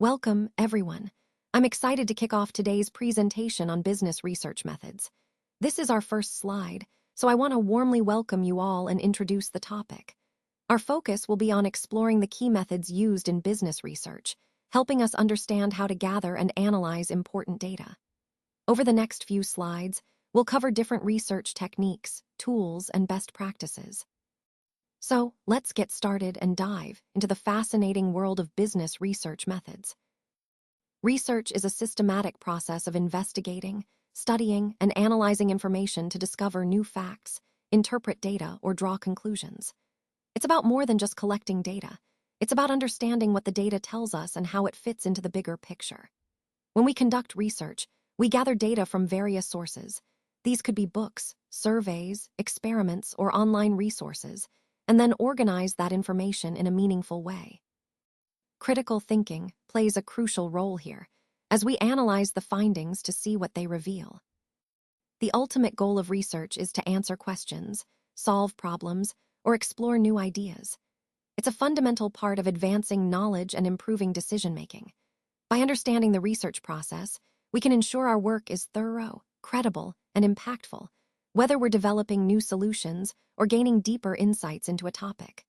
Welcome, everyone. I'm excited to kick off today's presentation on business research methods. This is our first slide, so I want to warmly welcome you all and introduce the topic. Our focus will be on exploring the key methods used in business research, helping us understand how to gather and analyze important data. Over the next few slides, we'll cover different research techniques, tools, and best practices. So, let's get started and dive into the fascinating world of business research methods. Research is a systematic process of investigating, studying, and analyzing information to discover new facts, interpret data, or draw conclusions. It's about more than just collecting data. It's about understanding what the data tells us and how it fits into the bigger picture. When we conduct research, we gather data from various sources. These could be books, surveys, experiments, or online resources, and then organize that information in a meaningful way. Critical thinking plays a crucial role here, as we analyze the findings to see what they reveal. The ultimate goal of research is to answer questions, solve problems, or explore new ideas. It's a fundamental part of advancing knowledge and improving decision-making. By understanding the research process, we can ensure our work is thorough, credible, and impactful, whether we're developing new solutions or gaining deeper insights into a topic.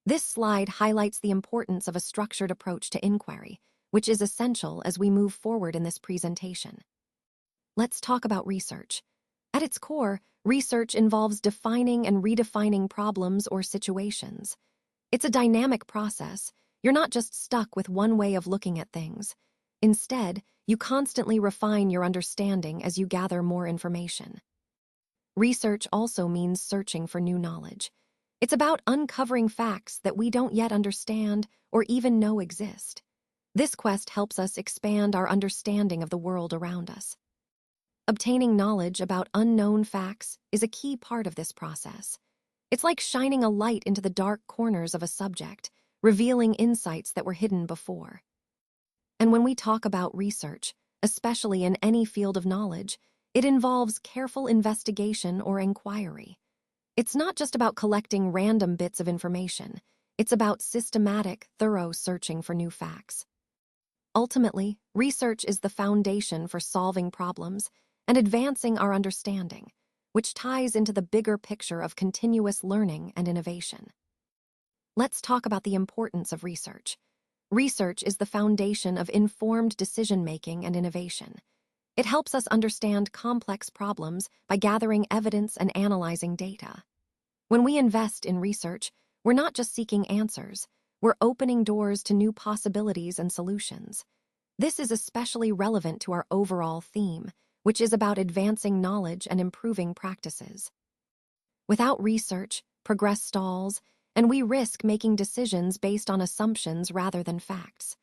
This slide highlights the importance of a structured approach to inquiry, which is essential as we move forward in this presentation. Let's talk about research. At its core, research involves defining and redefining problems or situations. It's a dynamic process. You're not just stuck with one way of looking at things. Instead, you constantly refine your understanding as you gather more information. Research also means searching for new knowledge. It's about uncovering facts that we don't yet understand or even know exist. This quest helps us expand our understanding of the world around us. Obtaining knowledge about unknown facts is a key part of this process. It's like shining a light into the dark corners of a subject, revealing insights that were hidden before. And when we talk about research, especially in any field of knowledge, it involves careful investigation or inquiry. It's not just about collecting random bits of information. It's about systematic, thorough searching for new facts. Ultimately, research is the foundation for solving problems and advancing our understanding, which ties into the bigger picture of continuous learning and innovation. Let's talk about the importance of research. Research is the foundation of informed decision-making and innovation. It helps us understand complex problems by gathering evidence and analyzing data. When we invest in research, we're not just seeking answers, we're opening doors to new possibilities and solutions. This is especially relevant to our overall theme, which is about advancing knowledge and improving practices. Without research, progress stalls, and we risk making decisions based on assumptions rather than facts.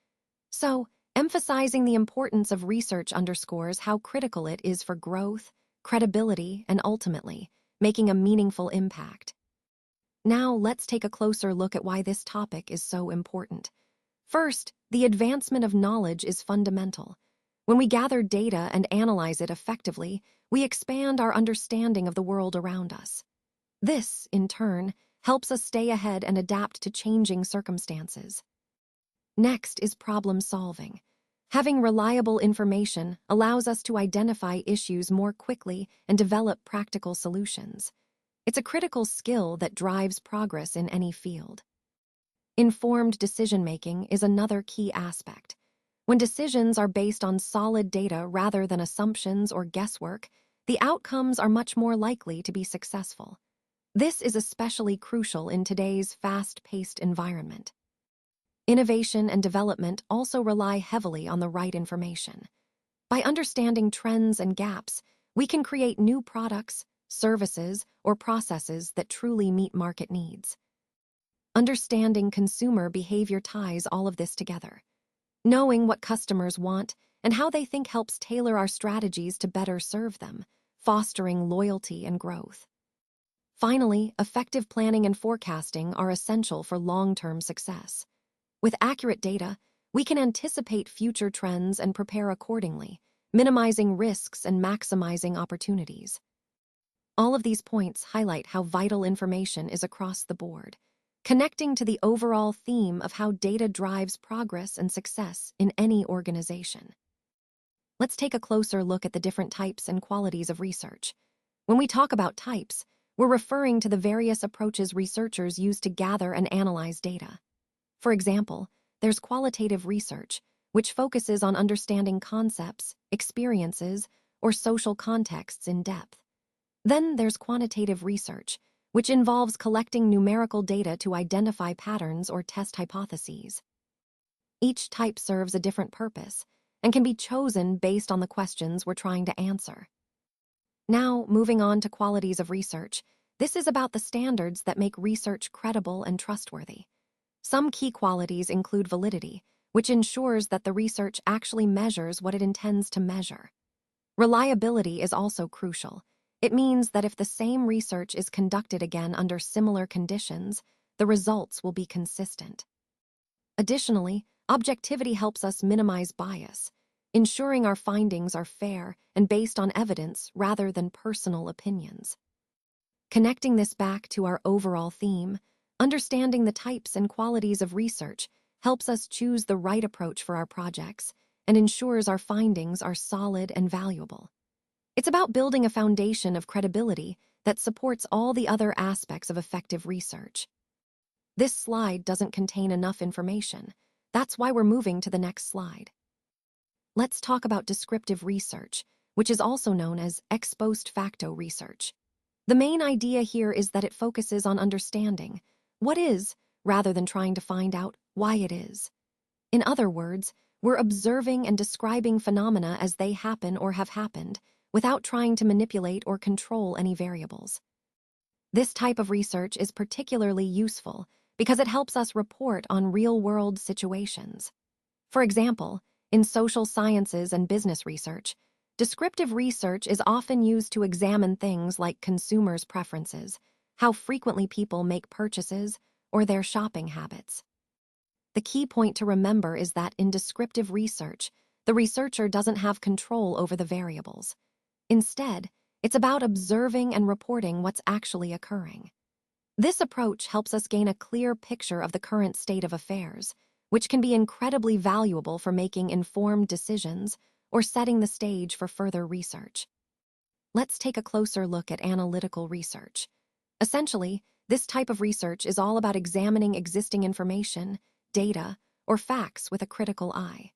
So, emphasizing the importance of research underscores how critical it is for growth, credibility, and ultimately, making a meaningful impact. Now, let's take a closer look at why this topic is so important. First, the advancement of knowledge is fundamental. When we gather data and analyze it effectively, we expand our understanding of the world around us. This, in turn, helps us stay ahead and adapt to changing circumstances. Next is problem solving. Having reliable information allows us to identify issues more quickly and develop practical solutions. It's a critical skill that drives progress in any field. Informed decision-making is another key aspect. When decisions are based on solid data rather than assumptions or guesswork, the outcomes are much more likely to be successful. This is especially crucial in today's fast-paced environment. Innovation and development also rely heavily on the right information. By understanding trends and gaps, we can create new products, services, or processes that truly meet market needs. Understanding consumer behavior ties all of this together. Knowing what customers want and how they think helps tailor our strategies to better serve them, fostering loyalty and growth. Finally, effective planning and forecasting are essential for long-term success. With accurate data, we can anticipate future trends and prepare accordingly, minimizing risks and maximizing opportunities. All of these points highlight how vital information is across the board. connecting to the overall theme of how data drives progress and success in any organization. Let's take a closer look at the different types and qualities of research. When we talk about types, we're referring to the various approaches researchers use to gather and analyze data. For example, there's qualitative research, which focuses on understanding concepts, experiences, or social contexts in depth. Then there's quantitative research, which involves collecting numerical data to identify patterns or test hypotheses. Each type serves a different purpose and can be chosen based on the questions we're trying to answer. Now, moving on to qualities of research, this is about the standards that make research credible and trustworthy. Some key qualities include validity, which ensures that the research actually measures what it intends to measure. Reliability is also crucial. It means that if the same research is conducted again under similar conditions, the results will be consistent. Additionally, objectivity helps us minimize bias, ensuring our findings are fair and based on evidence rather than personal opinions. Connecting this back to our overall theme, understanding the types and qualities of research helps us choose the right approach for our projects and ensures our findings are solid and valuable. It's about building a foundation of credibility that supports all the other aspects of effective research. This slide doesn't contain enough information. That's why we're moving to the next slide. Let's talk about descriptive research, which is also known as ex post facto research. The main idea here is that it focuses on understanding what is, rather than trying to find out why it is. In other words, we're observing and describing phenomena as they happen or have happened, without trying to manipulate or control any variables. This type of research is particularly useful because it helps us report on real-world situations. For example, in social sciences and business research, descriptive research is often used to examine things like consumers' preferences, how frequently people make purchases, or their shopping habits. The key point to remember is that in descriptive research, the researcher doesn't have control over the variables. Instead, it's about observing and reporting what's actually occurring. This approach helps us gain a clear picture of the current state of affairs, which can be incredibly valuable for making informed decisions or setting the stage for further research. Let's take a closer look at analytical research. Essentially, this type of research is all about examining existing information, data, or facts with a critical eye.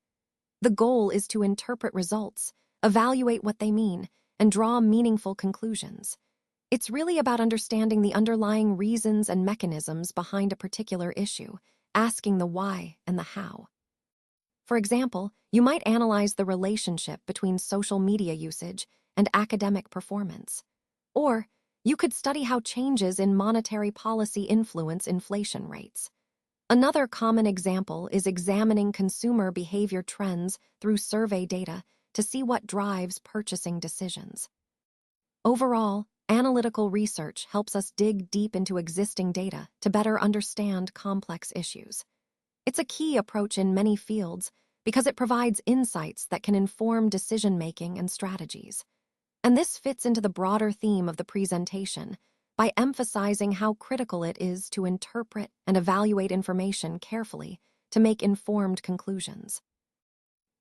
The goal is to interpret results, evaluate what they mean, and draw meaningful conclusions. It's really about understanding the underlying reasons and mechanisms behind a particular issue, asking the why and the how. For example, you might analyze the relationship between social media usage and academic performance. Or, you could study how changes in monetary policy influence inflation rates. Another common example is examining consumer behavior trends through survey data to see what drives purchasing decisions. Overall, analytical research helps us dig deep into existing data to better understand complex issues. It's a key approach in many fields because it provides insights that can inform decision-making and strategies. And this fits into the broader theme of the presentation by emphasizing how critical it is to interpret and evaluate information carefully to make informed conclusions.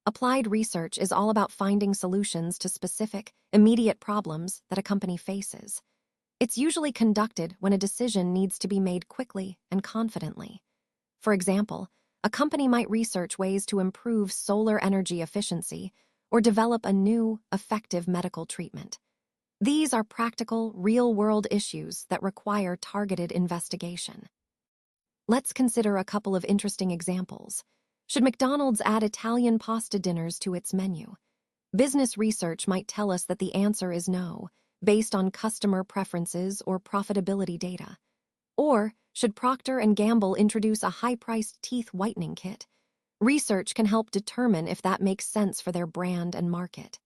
Applied research is all about finding solutions to specific, immediate problems that a company faces. It's usually conducted when a decision needs to be made quickly and confidently. For example, a company might research ways to improve solar energy efficiency or develop a new, effective medical treatment. These are practical, real-world issues that require targeted investigation. Let's consider a couple of interesting examples. Should McDonald's add Italian pasta dinners to its menu? Business research might tell us that the answer is no, based on customer preferences or profitability data. Or, should Procter & Gamble introduce a high-priced teeth whitening kit? Research can help determine if that makes sense for their brand and market.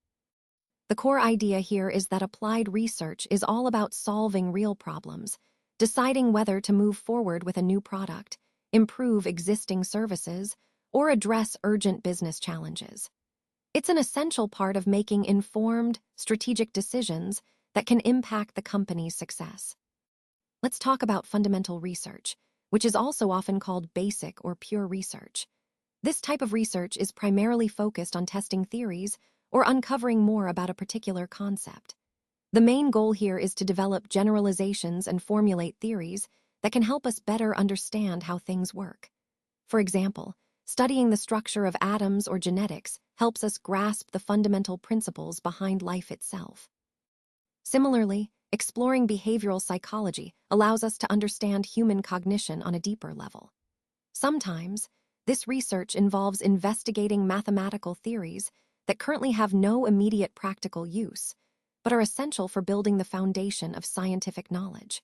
The core idea here is that applied research is all about solving real problems, deciding whether to move forward with a new product, improve existing services, or address urgent business challenges. It's an essential part of making informed, strategic decisions that can impact the company's success. Let's talk about fundamental research, which is also often called basic or pure research. This type of research is primarily focused on testing theories or uncovering more about a particular concept. The main goal here is to develop generalizations and formulate theories that can help us better understand how things work. For example, studying the structure of atoms or genetics helps us grasp the fundamental principles behind life itself. Similarly, exploring behavioral psychology allows us to understand human cognition on a deeper level. Sometimes, this research involves investigating mathematical theories that currently have no immediate practical use, but are essential for building the foundation of scientific knowledge.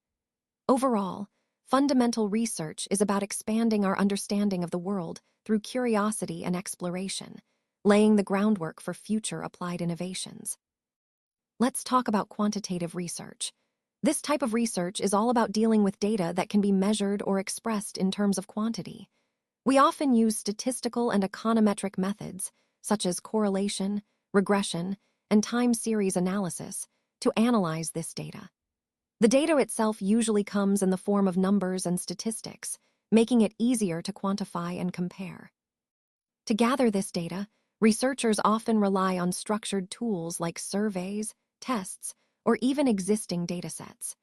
Overall, fundamental research is about expanding our understanding of the world through curiosity and exploration, laying the groundwork for future applied innovations. Let's talk about quantitative research. This type of research is all about dealing with data that can be measured or expressed in terms of quantity. We often use statistical and econometric methods, such as correlation, regression, and time series analysis, to analyze this data. The data itself usually comes in the form of numbers and statistics, making it easier to quantify and compare. To gather this data, researchers often rely on structured tools like surveys, tests, or even existing datasets.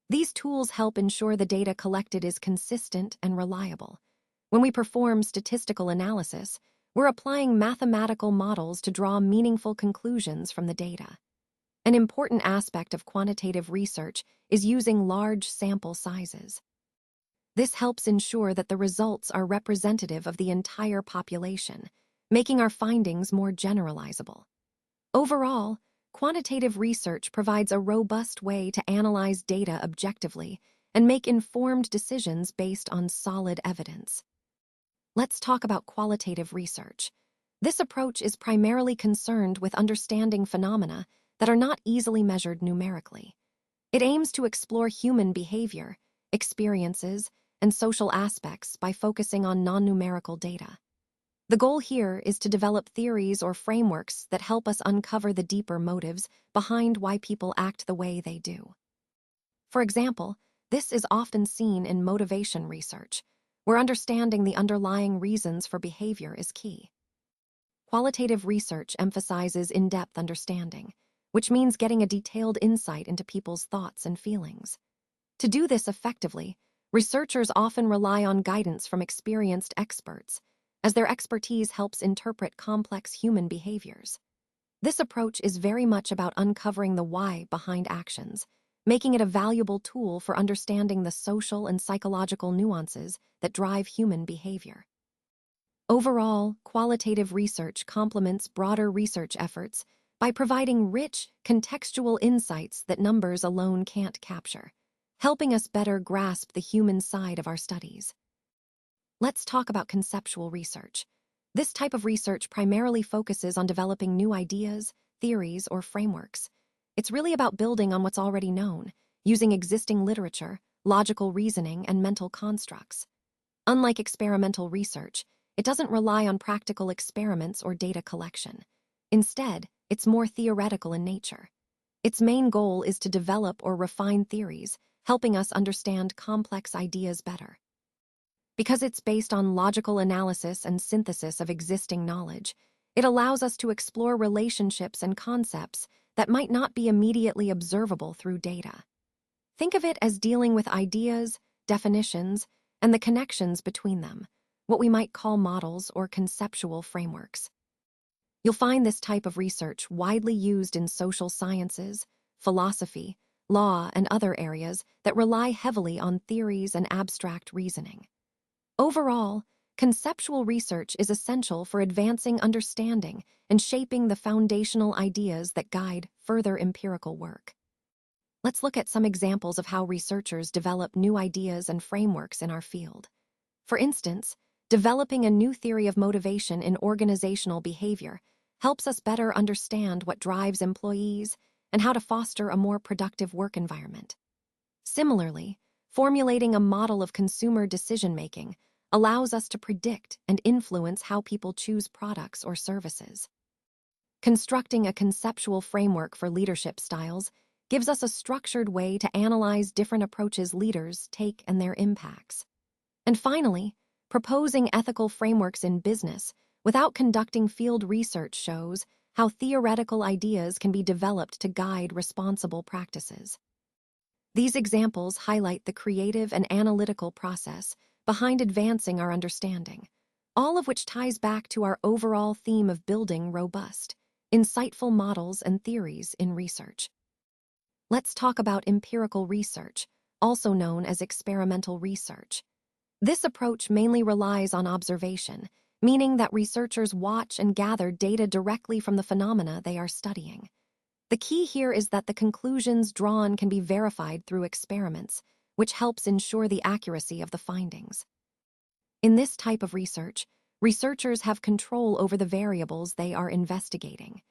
These tools help ensure the data collected is consistent and reliable. When we perform statistical analysis, we're applying mathematical models to draw meaningful conclusions from the data. An important aspect of quantitative research is using large sample sizes. This helps ensure that the results are representative of the entire population, making our findings more generalizable. Overall, quantitative research provides a robust way to analyze data objectively and make informed decisions based on solid evidence. Let's talk about qualitative research. This approach is primarily concerned with understanding phenomena that are not easily measured numerically. It aims to explore human behavior, experiences, and social aspects by focusing on non-numerical data. The goal here is to develop theories or frameworks that help us uncover the deeper motives behind why people act the way they do. For example, this is often seen in motivation research, where understanding the underlying reasons for behavior is key. Qualitative research emphasizes in-depth understanding, which means getting a detailed insight into people's thoughts and feelings. To do this effectively, researchers often rely on guidance from experienced experts, as their expertise helps interpret complex human behaviors. This approach is very much about uncovering the why behind actions, making it a valuable tool for understanding the social and psychological nuances that drive human behavior. Overall, qualitative research complements broader research efforts by providing rich, contextual insights that numbers alone can't capture, helping us better grasp the human side of our studies. Let's talk about conceptual research. This type of research primarily focuses on developing new ideas, theories, or frameworks. It's really about building on what's already known, using existing literature, logical reasoning, and mental constructs. Unlike experimental research, it doesn't rely on practical experiments or data collection. Instead, it's more theoretical in nature. Its main goal is to develop or refine theories, helping us understand complex ideas better. Because it's based on logical analysis and synthesis of existing knowledge, it allows us to explore relationships and concepts that might not be immediately observable through data. Think of it as dealing with ideas, definitions, and the connections between them, what we might call models or conceptual frameworks. You'll find this type of research widely used in social sciences, philosophy, law, and other areas that rely heavily on theories and abstract reasoning. Overall, conceptual research is essential for advancing understanding and shaping the foundational ideas that guide further empirical work. Let's look at some examples of how researchers develop new ideas and frameworks in our field. For instance, developing a new theory of motivation in organizational behavior helps us better understand what drives employees and how to foster a more productive work environment. Similarly, formulating a model of consumer decision-making allows us to predict and influence how people choose products or services. Constructing a conceptual framework for leadership styles gives us a structured way to analyze different approaches leaders take and their impacts. And finally, proposing ethical frameworks in business without conducting field research shows how theoretical ideas can be developed to guide responsible practices. These examples highlight the creative and analytical process behind advancing our understanding, all of which ties back to our overall theme of building robust, insightful models and theories in research. Let's talk about empirical research, also known as experimental research. This approach mainly relies on observation, meaning that researchers watch and gather data directly from the phenomena they are studying. The key here is that the conclusions drawn can be verified through experiments, which helps ensure the accuracy of the findings. In this type of research, researchers have control over the variables they are investigating.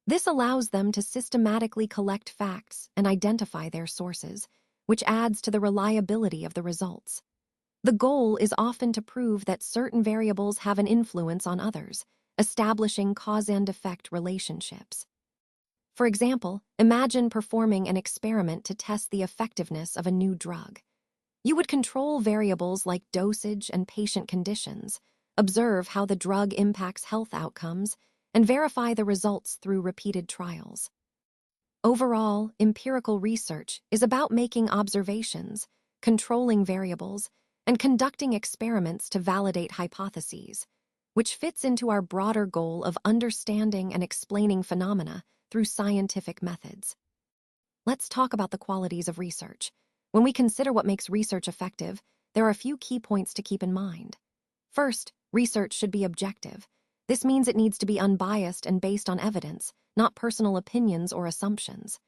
This allows them to systematically collect facts and identify their sources, which adds to the reliability of the results. The goal is often to prove that certain variables have an influence on others, establishing cause and effect relationships. For example, imagine performing an experiment to test the effectiveness of a new drug. You would control variables like dosage and patient conditions, observe how the drug impacts health outcomes, and verify the results through repeated trials. Overall, empirical research is about making observations, controlling variables, and conducting experiments to validate hypotheses, which fits into our broader goal of understanding and explaining phenomena through scientific methods. Let's talk about the qualities of research. When we consider what makes research effective, there are a few key points to keep in mind. First, research should be objective. This means it needs to be unbiased and based on evidence, not personal opinions or assumptions.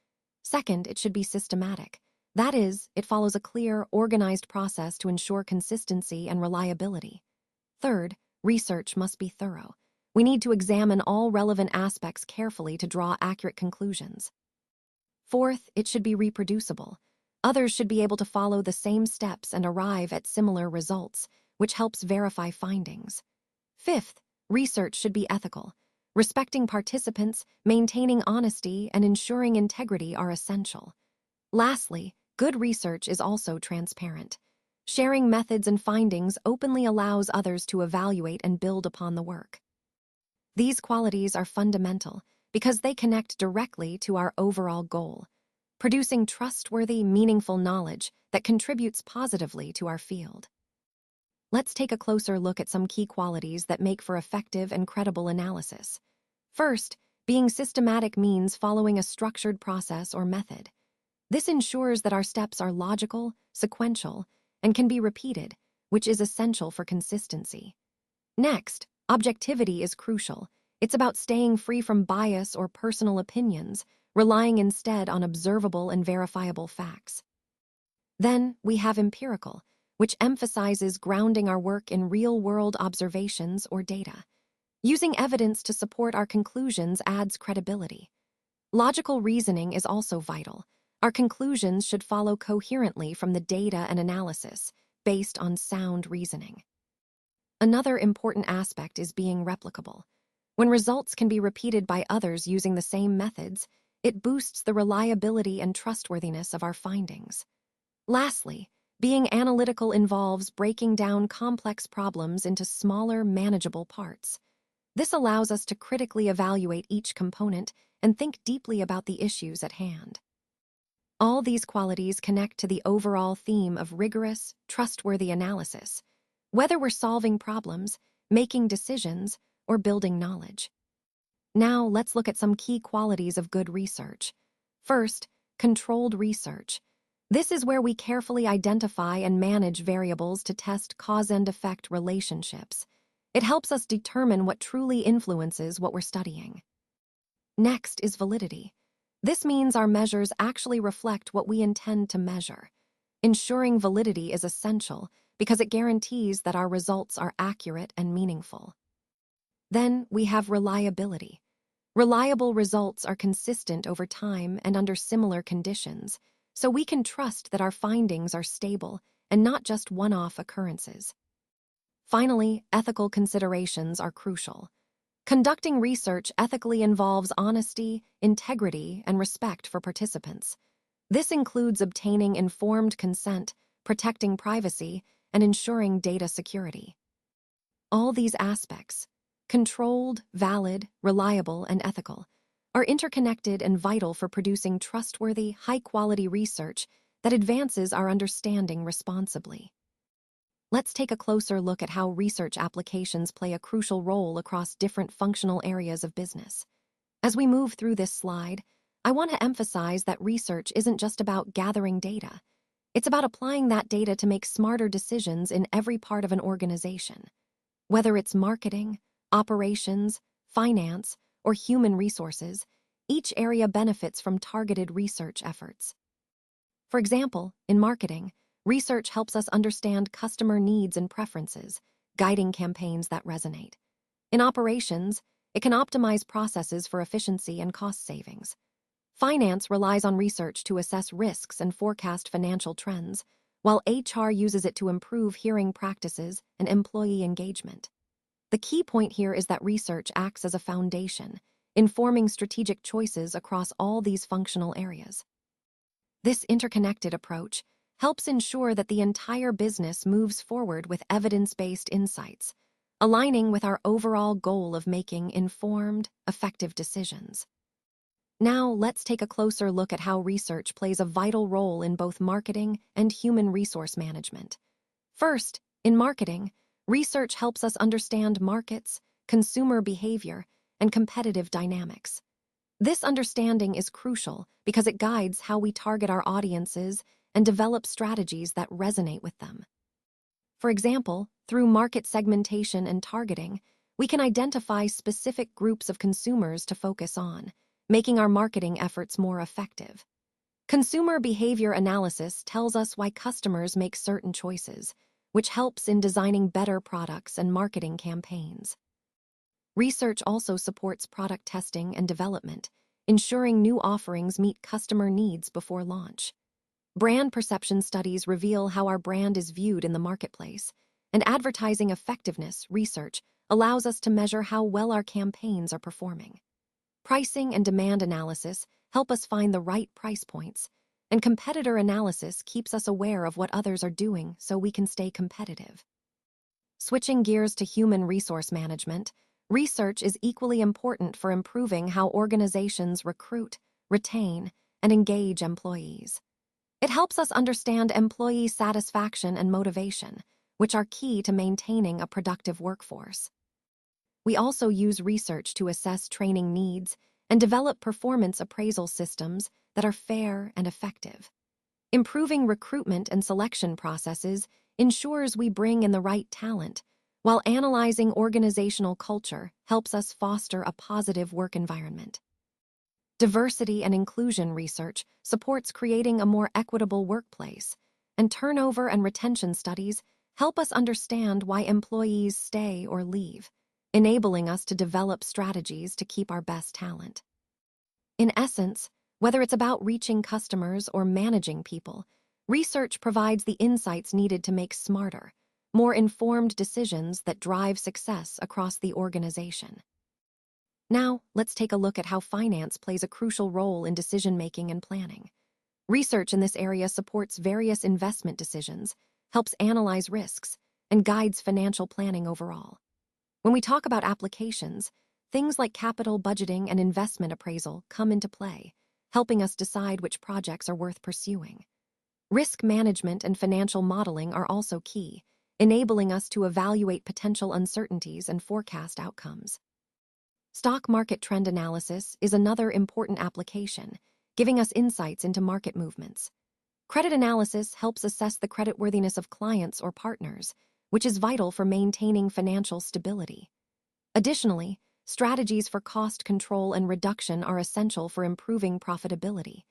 Second, it should be systematic. That is, it follows a clear, organized process to ensure consistency and reliability. Third, research must be thorough. We need to examine all relevant aspects carefully to draw accurate conclusions. Fourth, it should be reproducible. Others should be able to follow the same steps and arrive at similar results, which helps verify findings. Fifth, research should be ethical. Respecting participants, maintaining honesty, and ensuring integrity are essential. Lastly, good research is also transparent. Sharing methods and findings openly allows others to evaluate and build upon the work. These qualities are fundamental because they connect directly to our overall goal, producing trustworthy, meaningful knowledge that contributes positively to our field. Let's take a closer look at some key qualities that make for effective and credible analysis. First, being systematic means following a structured process or method. This ensures that our steps are logical, sequential, and can be repeated, which is essential for consistency. Next, objectivity is crucial. It's about staying free from bias or personal opinions, relying instead on observable and verifiable facts. Then we have empirical, which emphasizes grounding our work in real-world observations or data. Using evidence to support our conclusions adds credibility. Logical reasoning is also vital. Our conclusions should follow coherently from the data and analysis, based on sound reasoning. Another important aspect is being replicable. When results can be repeated by others using the same methods, it boosts the reliability and trustworthiness of our findings. Lastly, being analytical involves breaking down complex problems into smaller, manageable parts. This allows us to critically evaluate each component and think deeply about the issues at hand. All these qualities connect to the overall theme of rigorous, trustworthy analysis, whether we're solving problems, making decisions, or building knowledge. Now, let's look at some key qualities of good research. First, controlled research. This is where we carefully identify and manage variables to test cause and effect relationships. It helps us determine what truly influences what we're studying. Next is validity. This means our measures actually reflect what we intend to measure. Ensuring validity is essential because it guarantees that our results are accurate and meaningful. Then we have reliability. Reliable results are consistent over time and under similar conditions, so we can trust that our findings are stable and not just one-off occurrences. Finally, ethical considerations are crucial. Conducting research ethically involves honesty, integrity, and respect for participants. This includes obtaining informed consent, protecting privacy, and ensuring data security. All these aspects, controlled, valid, reliable, and ethical, are interconnected and vital for producing trustworthy, high-quality research that advances our understanding responsibly. Let's take a closer look at how research applications play a crucial role across different functional areas of business. As we move through this slide, I want to emphasize that research isn't just about gathering data. It's about applying that data to make smarter decisions in every part of an organization. Whether it's marketing, operations, finance, or human resources, each area benefits from targeted research efforts. For example, in marketing, research helps us understand customer needs and preferences, guiding campaigns that resonate. In operations, it can optimize processes for efficiency and cost savings. Finance relies on research to assess risks and forecast financial trends, while HR uses it to improve hiring practices and employee engagement. The key point here is that research acts as a foundation, informing strategic choices across all these functional areas. This interconnected approach helps ensure that the entire business moves forward with evidence-based insights, aligning with our overall goal of making informed, effective decisions. Now, let's take a closer look at how research plays a vital role in both marketing and human resource management. First, in marketing, research helps us understand markets, consumer behavior, and competitive dynamics. This understanding is crucial because it guides how we target our audiences and develop strategies that resonate with them. For example, through market segmentation and targeting, we can identify specific groups of consumers to focus on, making our marketing efforts more effective. Consumer behavior analysis tells us why customers make certain choices, which helps in designing better products and marketing campaigns. Research also supports product testing and development, ensuring new offerings meet customer needs before launch. Brand perception studies reveal how our brand is viewed in the marketplace, and advertising effectiveness research allows us to measure how well our campaigns are performing. Pricing and demand analysis help us find the right price points, and competitor analysis keeps us aware of what others are doing so we can stay competitive. Switching gears to human resource management, research is equally important for improving how organizations recruit, retain, and engage employees. It helps us understand employee satisfaction and motivation, which are key to maintaining a productive workforce. We also use research to assess training needs and develop performance appraisal systems that are fair and effective. Improving recruitment and selection processes ensures we bring in the right talent, while analyzing organizational culture helps us foster a positive work environment. Diversity and inclusion research supports creating a more equitable workplace, and turnover and retention studies help us understand why employees stay or leave, enabling us to develop strategies to keep our best talent. In essence, whether it's about reaching customers or managing people, research provides the insights needed to make smarter, more informed decisions that drive success across the organization. Now, let's take a look at how finance plays a crucial role in decision-making and planning. Research in this area supports various investment decisions, helps analyze risks, and guides financial planning overall. When we talk about applications, things like capital budgeting and investment appraisal come into play, helping us decide which projects are worth pursuing. Risk management and financial modeling are also key, enabling us to evaluate potential uncertainties and forecast outcomes. Stock market trend analysis is another important application, giving us insights into market movements. Credit analysis helps assess the creditworthiness of clients or partners, which is vital for maintaining financial stability. Additionally, strategies for cost control and reduction are essential for improving profitability.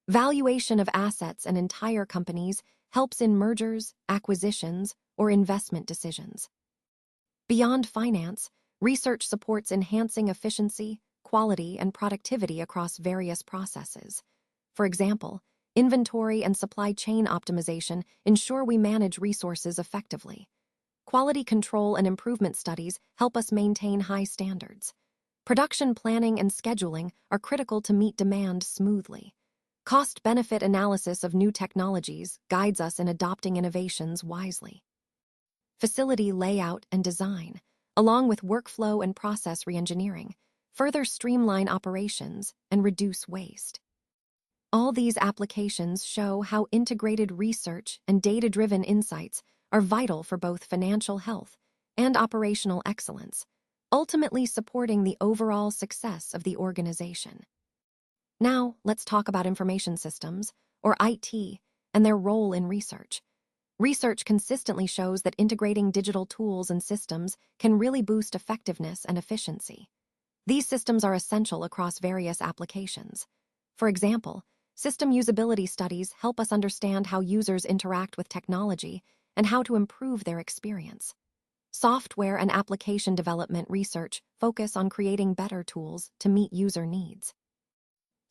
Valuation of assets and entire companies helps in mergers, acquisitions, or investment decisions. Beyond finance, research supports enhancing efficiency, quality, and productivity across various processes. For example, inventory and supply chain optimization ensure we manage resources effectively. Quality control and improvement studies help us maintain high standards. Production planning and scheduling are critical to meet demand smoothly. Cost-benefit analysis of new technologies guides us in adopting innovations wisely. facility layout and design, along with workflow and process reengineering, further streamline operations and reduce waste. All these applications show how integrated research and data-driven insights are vital for both financial health and operational excellence, ultimately supporting the overall success of the organization. Now, let's talk about information systems, or IT, and their role in research. Research consistently shows that integrating digital tools and systems can really boost effectiveness and efficiency. These systems are essential across various applications. For example, system usability studies help us understand how users interact with technology and how to improve their experience. Software and application development research focus on creating better tools to meet user needs.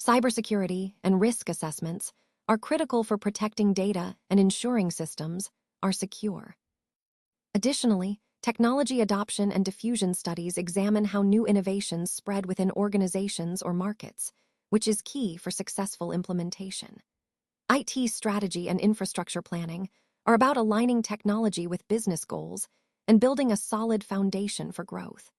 Cybersecurity and risk assessments are critical for protecting data and ensuring systems are secure. Additionally, technology adoption and diffusion studies examine how new innovations spread within organizations or markets, which is key for successful implementation. IT strategy and infrastructure planning are about aligning technology with business goals and building a solid foundation for growth.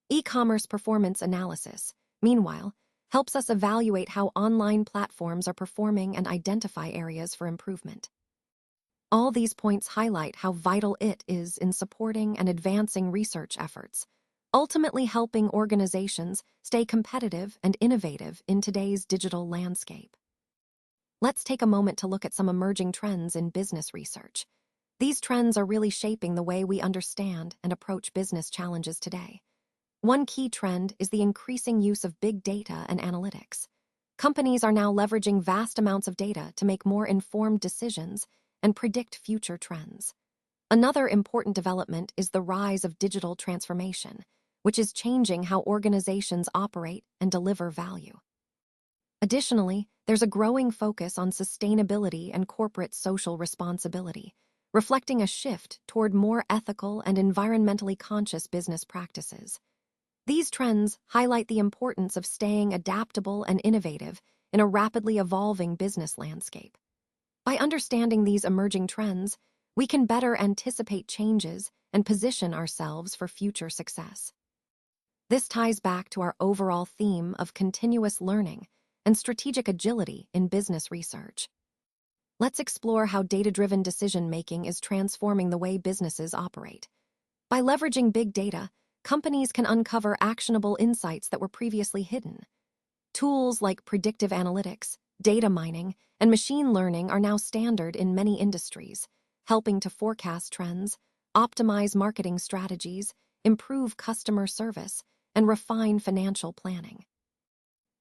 E-commerce performance analysis, meanwhile, helps us evaluate how online platforms are performing and identify areas for improvement. All these points highlight how vital it is in supporting and advancing research efforts, ultimately helping organizations stay competitive and innovative in today's digital landscape. Let's take a moment to look at some emerging trends in business research. These trends are really shaping the way we understand and approach business challenges today. One key trend is the increasing use of big data and analytics. Companies are now leveraging vast amounts of data to make more informed decisions and predict future trends. Another important development is the rise of digital transformation, which is changing how organizations operate and deliver value. Additionally, there's a growing focus on sustainability and corporate social responsibility, reflecting a shift toward more ethical and environmentally conscious business practices. These trends highlight the importance of staying adaptable and innovative in a rapidly evolving business landscape. By understanding these emerging trends, we can better anticipate changes and position ourselves for future success. This ties back to our overall theme of continuous learning and strategic agility in business research. Let's explore how data-driven decision-making is transforming the way businesses operate. By leveraging big data, companies can uncover actionable insights that were previously hidden. Tools like predictive analytics, data mining, and machine learning are now standard in many industries, helping to forecast trends, optimize marketing strategies, improve customer service, and refine financial planning.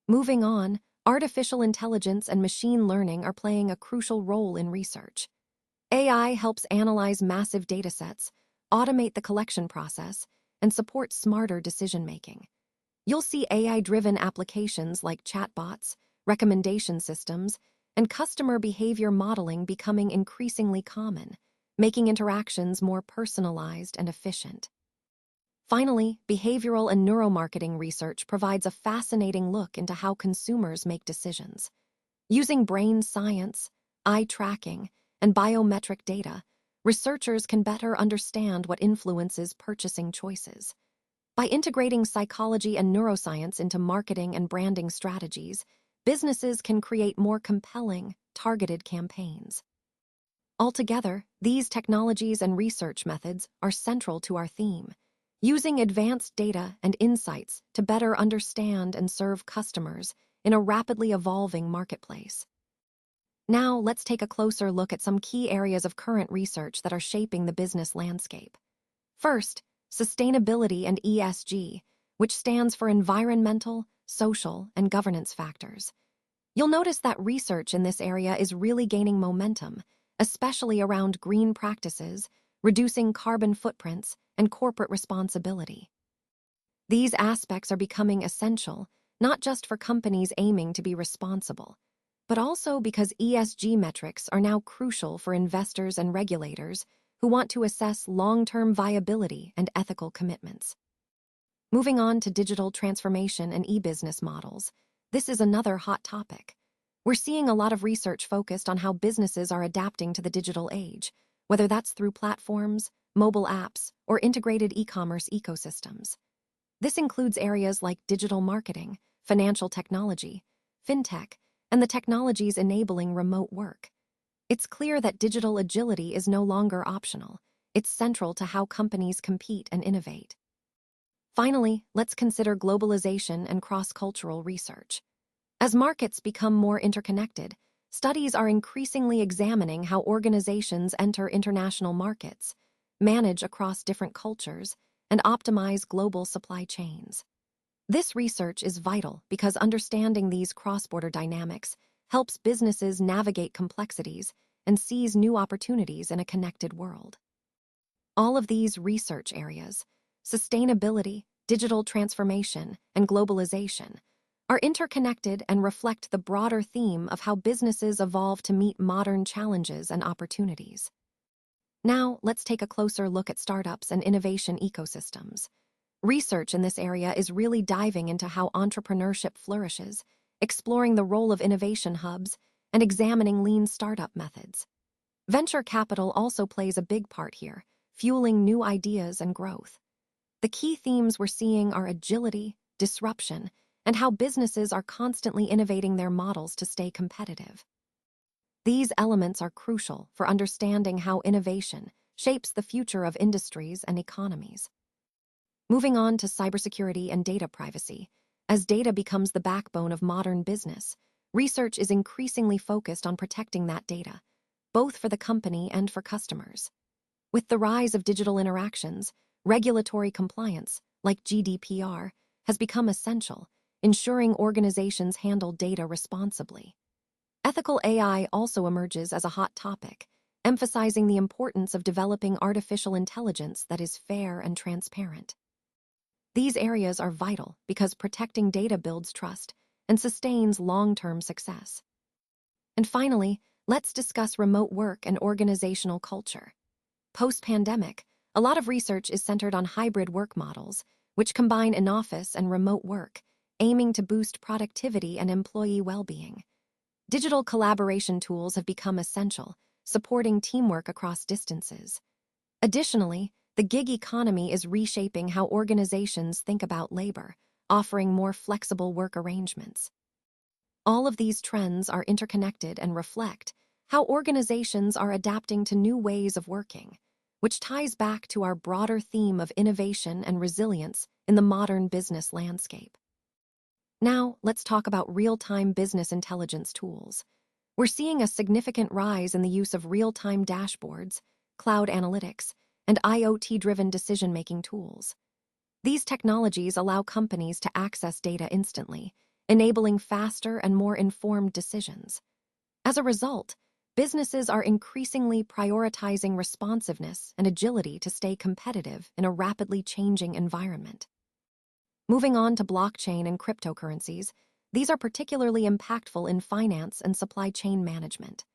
Moving on, artificial intelligence and machine learning are playing a crucial role in research. AI helps analyze massive datasets, automate the collection process, and support smarter decision-making. You'll see AI-driven applications like chatbots, recommendation systems, and customer behavior modeling becoming increasingly common, making interactions more personalized and efficient. Finally, behavioral and neuromarketing research provides a fascinating look into how consumers make decisions. Using brain science, eye tracking, and biometric data, researchers can better understand what influences purchasing choices. By integrating psychology and neuroscience into marketing and branding strategies, businesses can create more compelling, targeted campaigns. Altogether, these technologies and research methods are central to our theme, using advanced data and insights to better understand and serve customers in a rapidly evolving marketplace. Now, let's take a closer look at some key areas of current research that are shaping the business landscape. First, sustainability and ESG, which stands for environmental, social, and governance factors. You'll notice that research in this area is really gaining momentum, especially around green practices, reducing carbon footprints, and corporate responsibility. These aspects are becoming essential, not just for companies aiming to be responsible, but also because ESG metrics are now crucial for investors and regulators who want to assess long-term viability and ethical commitments. Moving on to digital transformation and e-business models, this is another hot topic. We're seeing a lot of research focused on how businesses are adapting to the digital age, whether that's through platforms, mobile apps, or integrated e-commerce ecosystems. This includes areas like digital marketing, financial technology, fintech, and the technologies enabling remote work. It's clear that digital agility is no longer optional. It's central to how companies compete and innovate. Finally, let's consider globalization and cross-cultural research. As markets become more interconnected, studies are increasingly examining how organizations enter international markets, manage across different cultures, and optimize global supply chains. This research is vital because understanding these cross-border dynamics helps businesses navigate complexities and seize new opportunities in a connected world. All of these research areas, sustainability, digital transformation, and globalization, are interconnected and reflect the broader theme of how businesses evolve to meet modern challenges and opportunities. Now, let's take a closer look at startups and innovation ecosystems. Research in this area is really diving into how entrepreneurship flourishes, exploring the role of innovation hubs, and examining lean startup methods. Venture capital also plays a big part here, fueling new ideas and growth. The key themes we're seeing are agility, disruption, and how businesses are constantly innovating their models to stay competitive. These elements are crucial for understanding how innovation shapes the future of industries and economies. Moving on to cybersecurity and data privacy, as data becomes the backbone of modern business, research is increasingly focused on protecting that data, both for the company and for customers. With the rise of digital interactions, regulatory compliance, like GDPR, has become essential, ensuring organizations handle data responsibly. Ethical AI also emerges as a hot topic, emphasizing the importance of developing artificial intelligence that is fair and transparent. These areas are vital because protecting data builds trust and sustains long-term success. And finally, let's discuss remote work and organizational culture. Post-pandemic, a lot of research is centered on hybrid work models, which combine in-office and remote work, aiming to boost productivity and employee well-being. Digital collaboration tools have become essential, supporting teamwork across distances. Additionally, the gig economy is reshaping how organizations think about labor, offering more flexible work arrangements. All of these trends are interconnected and reflect how organizations are adapting to new ways of working, which ties back to our broader theme of innovation and resilience in the modern business landscape. Now, let's talk about real-time business intelligence tools. We're seeing a significant rise in the use of real-time dashboards, cloud analytics, and IoT-driven decision-making tools. These technologies allow companies to access data instantly, enabling faster and more informed decisions. As a result, businesses are increasingly prioritizing responsiveness and agility to stay competitive in a rapidly changing environment. Moving on to blockchain and cryptocurrencies, these are particularly impactful in finance and supply chain management.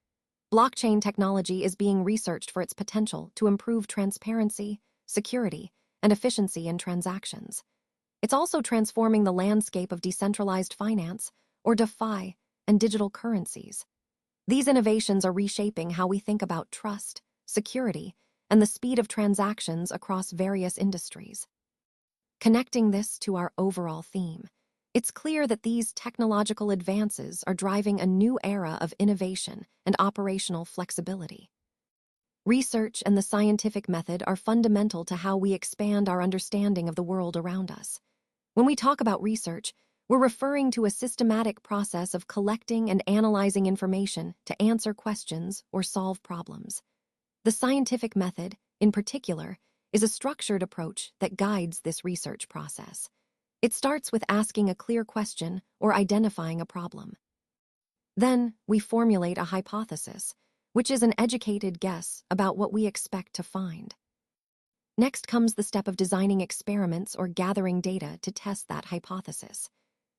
Blockchain technology is being researched for its potential to improve transparency, security, and efficiency in transactions. It's also transforming the landscape of decentralized finance, or DeFi, and digital currencies. These innovations are reshaping how we think about trust, security, and the speed of transactions across various industries. Connecting this to our overall theme, it's clear that these technological advances are driving a new era of innovation and operational flexibility. Research and the scientific method are fundamental to how we expand our understanding of the world around us. When we talk about research, we're referring to a systematic process of collecting and analyzing information to answer questions or solve problems. The scientific method, in particular, is a structured approach that guides this research process. It starts with asking a clear question or identifying a problem. Then, we formulate a hypothesis, which is an educated guess about what we expect to find. Next comes the step of designing experiments or gathering data to test that hypothesis.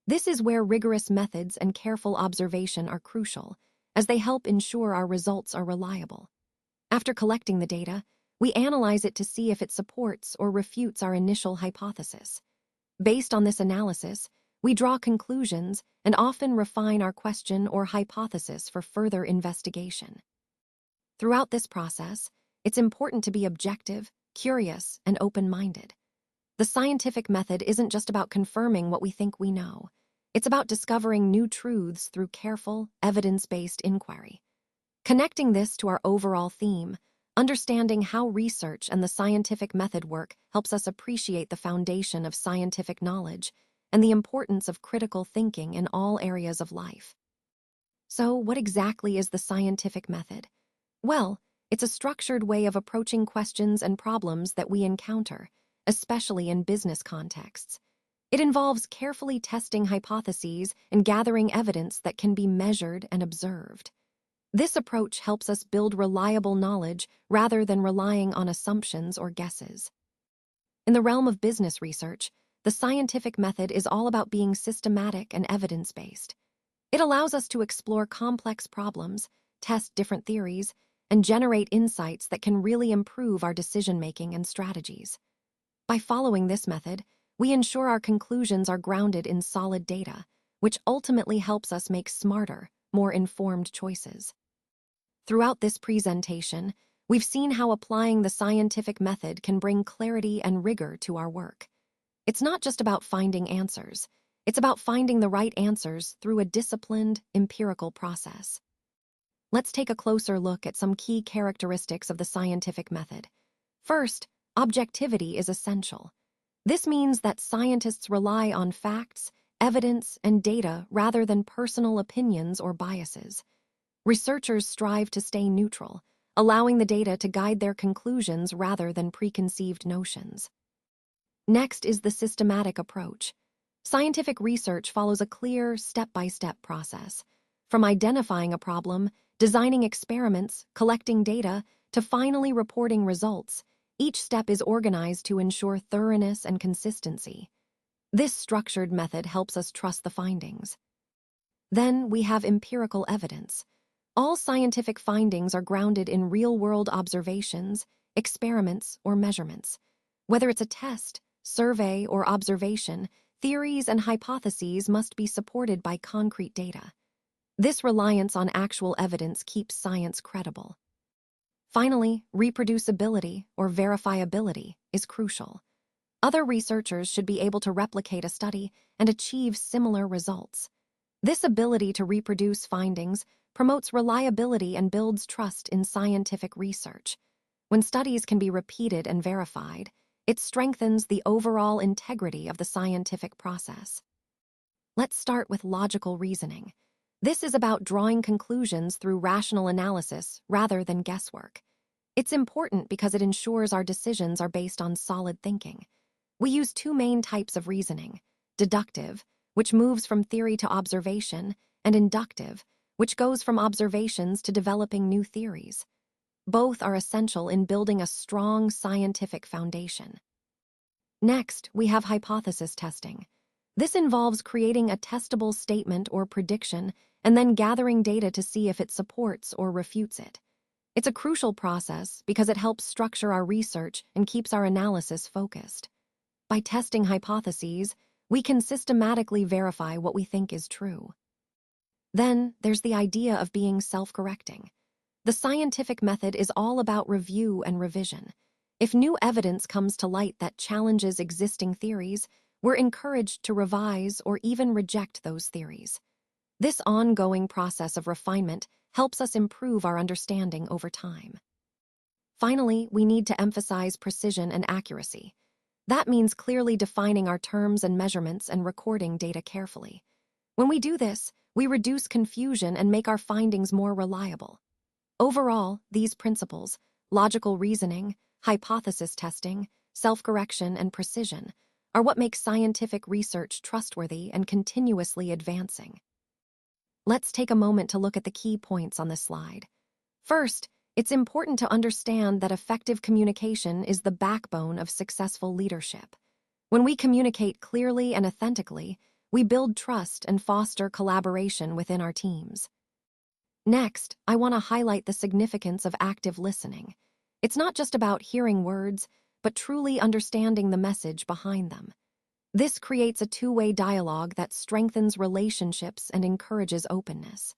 This is where rigorous methods and careful observation are crucial, as they help ensure our results are reliable. After collecting the data, we analyze it to see if it supports or refutes our initial hypothesis. Based on this analysis, we draw conclusions and often refine our question or hypothesis for further investigation. Throughout this process, it's important to be objective, curious, and open-minded. The scientific method isn't just about confirming what we think we know. It's about discovering new truths through careful, evidence-based inquiry. Connecting this to our overall theme, understanding how research and the scientific method work helps us appreciate the foundation of scientific knowledge and the importance of critical thinking in all areas of life. So, what exactly is the scientific method? Well, it's a structured way of approaching questions and problems that we encounter, especially in business contexts. It involves carefully testing hypotheses and gathering evidence that can be measured and observed. This approach helps us build reliable knowledge rather than relying on assumptions or guesses. In the realm of business research, the scientific method is all about being systematic and evidence-based. It allows us to explore complex problems, test different theories, and generate insights that can really improve our decision-making and strategies. By following this method, we ensure our conclusions are grounded in solid data, which ultimately helps us make smarter, more informed choices. Throughout this presentation, we've seen how applying the scientific method can bring clarity and rigor to our work. It's not just about finding answers. It's about finding the right answers through a disciplined, empirical process. Let's take a closer look at some key characteristics of the scientific method. First, objectivity is essential. This means that scientists rely on facts, evidence, and data rather than personal opinions or biases. Researchers strive to stay neutral, allowing the data to guide their conclusions rather than preconceived notions. Next is the systematic approach. Scientific research follows a clear, step-by-step process. From identifying a problem, designing experiments, collecting data, to finally reporting results, each step is organized to ensure thoroughness and consistency. This structured method helps us trust the findings. Then we have empirical evidence. All scientific findings are grounded in real-world observations, experiments, or measurements. Whether it's a test, survey, or observation, theories and hypotheses must be supported by concrete data. This reliance on actual evidence keeps science credible. Finally, reproducibility, or verifiability, is crucial. Other researchers should be able to replicate a study and achieve similar results. This ability to reproduce findings promotes reliability and builds trust in scientific research. When studies can be repeated and verified, it strengthens the overall integrity of the scientific process. Let's start with logical reasoning. This is about drawing conclusions through rational analysis rather than guesswork. It's important because it ensures our decisions are based on solid thinking. We use two main types of reasoning: deductive, which moves from theory to observation, and inductive, which goes from observations to developing new theories. Both are essential in building a strong scientific foundation. Next, we have hypothesis testing. This involves creating a testable statement or prediction and then gathering data to see if it supports or refutes it. It's a crucial process because it helps structure our research and keeps our analysis focused. By testing hypotheses, we can systematically verify what we think is true. Then, there's the idea of being self-correcting. The scientific method is all about review and revision. If new evidence comes to light that challenges existing theories, we're encouraged to revise or even reject those theories. This ongoing process of refinement helps us improve our understanding over time. Finally, we need to emphasize precision and accuracy. That means clearly defining our terms and measurements and recording data carefully. When we do this, we reduce confusion and make our findings more reliable. Overall, these principles, logical reasoning, hypothesis testing, self-correction, and precision, are what make scientific research trustworthy and continuously advancing. Let's take a moment to look at the key points on this slide. First, it's important to understand that effective communication is the backbone of successful leadership. When we communicate clearly and authentically, we build trust and foster collaboration within our teams. Next, I want to highlight the significance of active listening. It's not just about hearing words, but truly understanding the message behind them. This creates a two-way dialogue that strengthens relationships and encourages openness.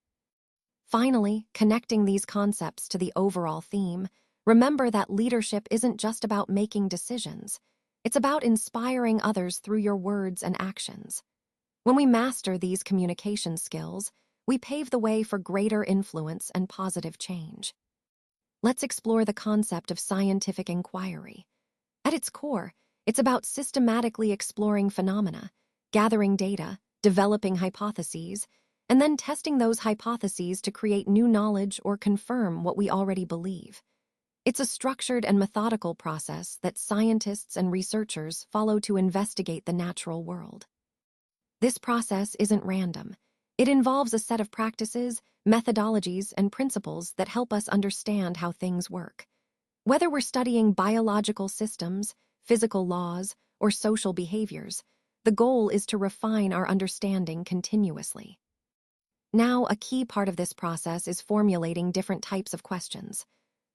Finally, connecting these concepts to the overall theme, Remember that leadership isn't just about making decisions. It's about inspiring others through your words and actions. When we master these communication skills, we pave the way for greater influence and positive change. Let's explore the concept of scientific inquiry. At its core, it's about systematically exploring phenomena, gathering data, developing hypotheses, and then testing those hypotheses to create new knowledge or confirm what we already believe. It's a structured and methodical process that scientists and researchers follow to investigate the natural world. This process isn't random. It involves a set of practices, methodologies, and principles that help us understand how things work. Whether we're studying biological systems, physical laws, or social behaviors, the goal is to refine our understanding continuously. Now, a key part of this process is formulating different types of questions.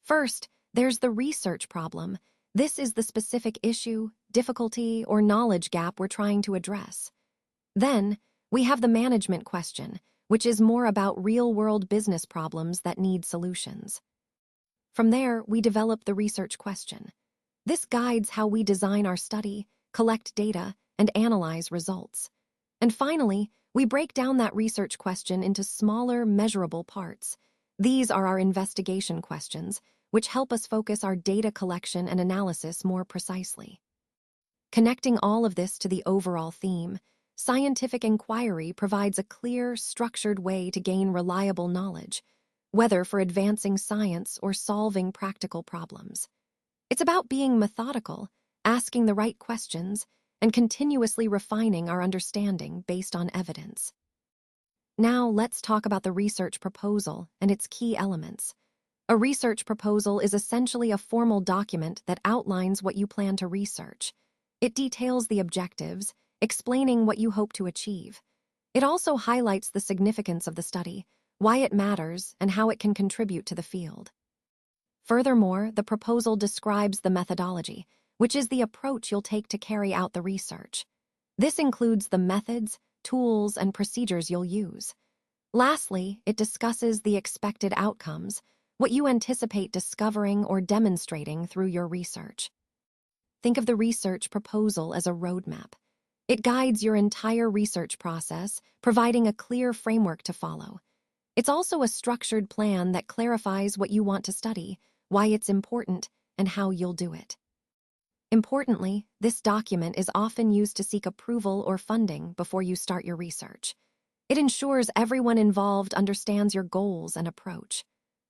First, there's the research problem. This is the specific issue, difficulty, or knowledge gap we're trying to address. Then, we have the management question, which is more about real-world business problems that need solutions. From there, we develop the research question. This guides how we design our study, collect data, and analyze results. And finally, we break down that research question into smaller, measurable parts. These are our investigation questions, which help us focus our data collection and analysis more precisely. Connecting all of this to the overall theme, scientific inquiry provides a clear, structured way to gain reliable knowledge, whether for advancing science or solving practical problems. It's about being methodical, asking the right questions, and continuously refining our understanding based on evidence. Now, let's talk about the research proposal and its key elements. A research proposal is essentially a formal document that outlines what you plan to research. It details the objectives, explaining what you hope to achieve. It also highlights the significance of the study, why it matters, and how it can contribute to the field. Furthermore, the proposal describes the methodology, which is the approach you'll take to carry out the research. This includes the methods, tools, and procedures you'll use. Lastly, it discusses the expected outcomes, what you anticipate discovering or demonstrating through your research. Think of the research proposal as a roadmap. It guides your entire research process, providing a clear framework to follow. It's also a structured plan that clarifies what you want to study, why it's important, and how you'll do it. Importantly, this document is often used to seek approval or funding before you start your research. It ensures everyone involved understands your goals and approach.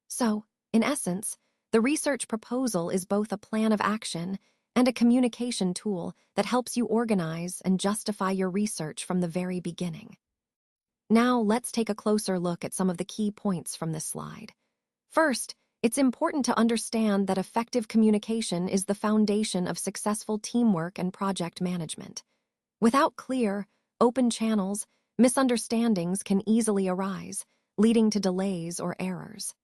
So, in essence, the research proposal is both a plan of action and a communication tool that helps you organize and justify your research from the very beginning. Now, let's take a closer look at some of the key points from this slide. First, it's important to understand that effective communication is the foundation of successful teamwork and project management. Without clear, open channels, misunderstandings can easily arise, leading to delays or errors.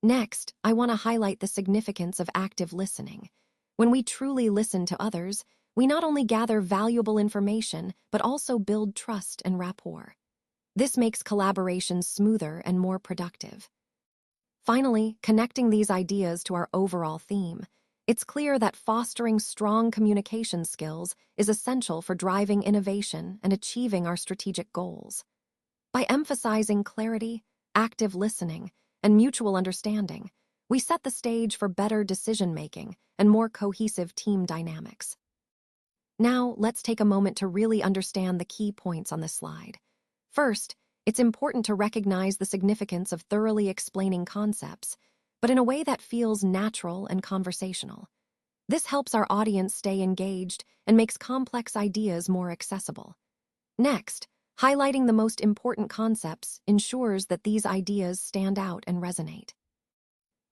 Next, I want to highlight the significance of active listening. When we truly listen to others, we not only gather valuable information, but also build trust and rapport. This makes collaborations smoother and more productive. Finally, connecting these ideas to our overall theme, it's clear that fostering strong communication skills is essential for driving innovation and achieving our strategic goals. By emphasizing clarity, active listening, and mutual understanding, we set the stage for better decision-making and more cohesive team dynamics. Now, let's take a moment to really understand the key points on this slide. First, it's important to recognize the significance of thoroughly explaining concepts, but in a way that feels natural and conversational. This helps our audience stay engaged and makes complex ideas more accessible. Next, highlighting the most important concepts ensures that these ideas stand out and resonate.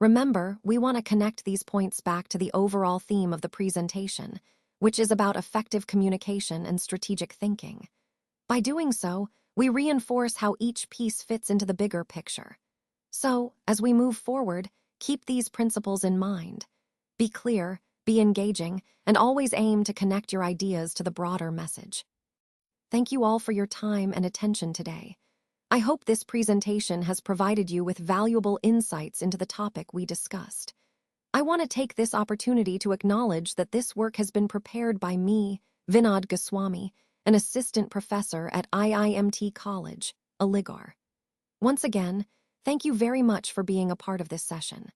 Remember, we want to connect these points back to the overall theme of the presentation, which is about effective communication and strategic thinking. By doing so, we reinforce how each piece fits into the bigger picture. So, as we move forward, keep these principles in mind. Be clear, be engaging, and always aim to connect your ideas to the broader message. Thank you all for your time and attention today. I hope this presentation has provided you with valuable insights into the topic we discussed. I want to take this opportunity to acknowledge that this work has been prepared by me, Vinod Goswami, an assistant professor at IIMT College, Aligarh. Once again, thank you very much for being a part of this session.